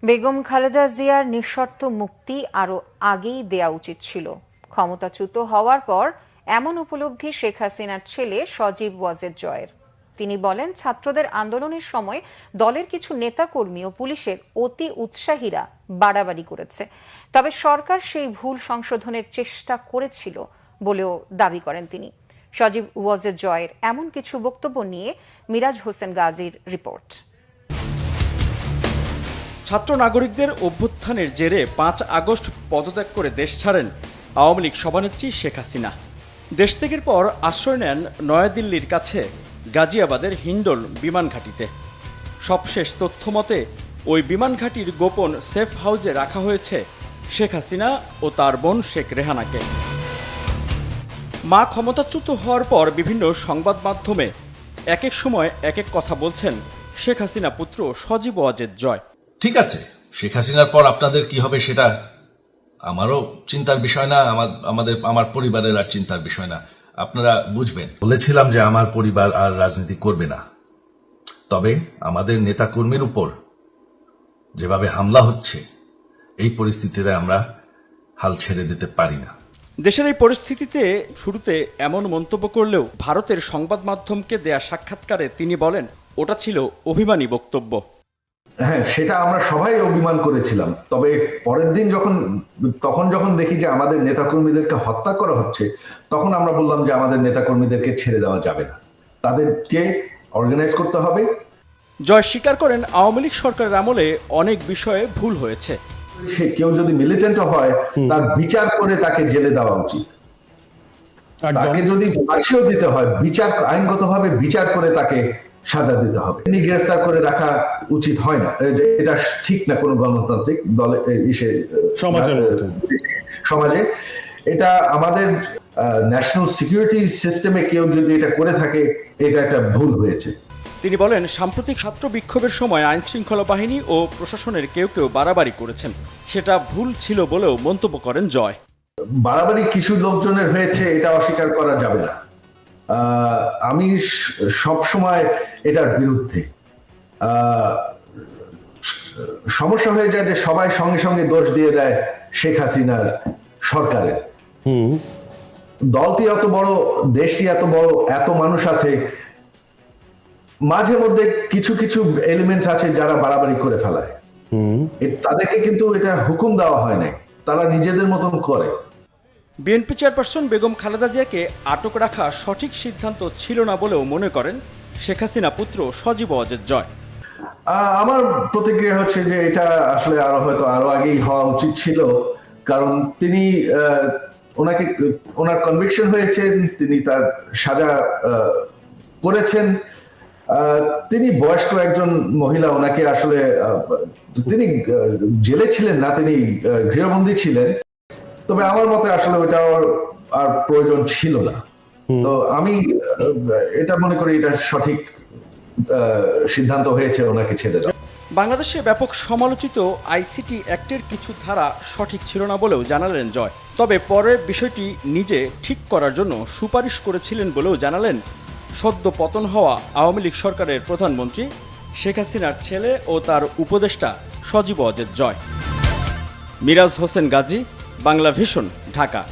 বেগম খালেদা জিয়ার নিঃশর্ত মুক্তি আরও আগেই দেয়া উচিত ছিল। ক্ষমতাচ্যুত হওয়ার পর এমন উপলব্ধি শেখ হাসিনার ছেলে সজীব ওয়াজেদ জয়ের। তিনি বলেন, ছাত্রদের আন্দোলনের সময় দলের কিছু নেতাকর্মী ও পুলিশের অতি উৎসাহীরা বাড়াবাড়ি করেছে, তবে সরকার সেই ভুল সংশোধনের চেষ্টা করেছিল বলেও দাবি করেন তিনি। সজীব ওয়াজেদ জয়ের এমন কিছু বক্তব্য নিয়ে মিরাজ হোসেন গাজীর রিপোর্ট। ছাত্র নাগরিকদের অভ্যুত্থানের জেরে ৫ আগস্ট পদত্যাগ করে দেশ ছাড়েন আওয়ামী লীগ সভানেত্রী শেখ হাসিনা। দেশ ত্যাগের পর আশ্রয় নেন নয়াদিল্লির কাছে গাজিয়াবাদের হিন্ডল বিমান ঘাঁটিতে। সবশেষ তথ্য মতে ওই বিমান ঘাঁটির গোপন সেফ হাউসে রাখা হয়েছে শেখ হাসিনা ও তার বোন শেখ রেহানাকে। মা ক্ষমতাচ্যুত হওয়ার পর বিভিন্ন সংবাদ মাধ্যমে এক এক সময় এক এক কথা বলছেন শেখ হাসিনা পুত্র সজীব ওয়াজেদ জয়। ঠিক আছে, শেখ হাসিনার পর আপনাদের কি হবে সেটা আমারও চিন্তার বিষয় না, আমার পরিবারের আর চিন্তার বিষয় না, আপনারা বুঝবেন। বলেছিলাম যে আমার পরিবার আর রাজনীতি করবে না, তবে আমাদের নেতাকর্মীর উপর যেভাবে হামলা হচ্ছে এই পরিস্থিতিতে আমরা হাল ছেড়ে দিতে পারি না। দেশের এই পরিস্থিতিতে শুরুতে এমন মন্তব্য করলেও ভারতের সংবাদ মাধ্যমকে দেয়া সাক্ষাৎকারে তিনি বলেন, ওটা ছিল অভিমানী বক্তব্য। হ্যাঁ, সেটা আমরা সবাই অভিমান করেছিলাম, তবে পরের দিন যখন দেখি যে আমাদের নেতাকর্মীদেরকে হত্যা করা হচ্ছে, তখন আমরা বললাম যে আমাদের নেতাকর্মীদেরকে ছেড়ে দেওয়া যাবে না, তাদেরকে অর্গানাইজ করতে হবে। জয় স্বীকার করেন, আওয়ামী লীগ সরকারের আমলে অনেক বিষয়ে ভুল হয়েছে। সে কেউ যদি মিলিটেন্ট হয়, তার বিচার করে তাকে জেলে দেওয়া উচিত। তাকে যদি ফাঁসিও দিতে হয়, আইনগতভাবে বিচার করে তাকে সাজা দিতে হবে। গ্রেফতার করে রাখা উচিত হয় না, এটা ঠিক না কোনো গণতান্ত্রিক দলে সমাজে। এটা আমাদের ন্যাশনাল সিকিউরিটি সিস্টেমে কেউ যদি এটা করে থাকে, এটা একটা ভুল হয়েছে। তিনি বলেন, সাম্প্রতিক ছাত্র বিক্ষোভের সময় আইন শৃঙ্খলা বাহিনী ও প্রশাসনের কেউ বাড়াবাড়ি করেছেন, সেটা ভুল ছিল বলেও মন্তব্য করেন জয়। বাড়াবাড়ি কিছু লোকজনের হয়েছে, এটা অস্বীকার করা যাবে না। আমি সব সময় এটার বিরুদ্ধে। সমস্যা হয়ে যায় যে সবাই সঙ্গে সঙ্গে দোষ দিয়ে দেয় শেখ হাসিনার সরকারের। দলটি এত বড়, দেশটি এত বড়, এত মানুষ আছে, মাঝে মধ্যে কিছু এলিমেন্টস আছে যারা বাড়াবাড়ি করে ফেলায়। তাদেরকে কিন্তু এটা হুকুম দেওয়া হয় না, তারা নিজেদের মতন করে। বিএনপি চেয়ারপারসন বেগম খালেদা জিয়াকে আটক রাখা সঠিক সিদ্ধান্ত ছিল না বলেও মনে করেন শেখ হাসিনা পুত্র সজীব ওয়াজেদ জয়। আমার প্রতিক্রিয়া হচ্ছে যে এটা আসলে আরো আগেই হওয়া উচিত ছিল, কারণ তিনি ওনার কনভিকশন হয়েছে, তিনি তার সাজা করেছেন। তিনি বয়স্ক একজন মহিলা, ওনাকে আসলে তিনি জেলে ছিলেন না, তিনি গৃহবন্দী ছিলেন। তবে আমার মতে আসলে ওইটা আর প্রয়োজন ছিল না। তো আমি এটা মনে করি এটা সঠিক সিদ্ধান্ত হয়েছে ওনাকে ছেড়ে দেওয়া। বাংলাদেশে ব্যাপক সমালোচিত আইসিটি অ্যাক্টের কিছু ধারা সঠিক ছিল না বলেও জানালেন জয়, তবে পরের বিষয়টি নিজে ঠিক করার জন্য সুপারিশ করেছিলেন বলেও জানালেন সদ্য পতন হওয়া আওয়ামী লীগ সরকারের প্রধানমন্ত্রী শেখ হাসিনার ছেলে ও তার উপদেষ্টা সজীব ওয়াজেদ জয়। মিরাজ হোসেন গাজী, বাংলা ভিশন, ঢাকা।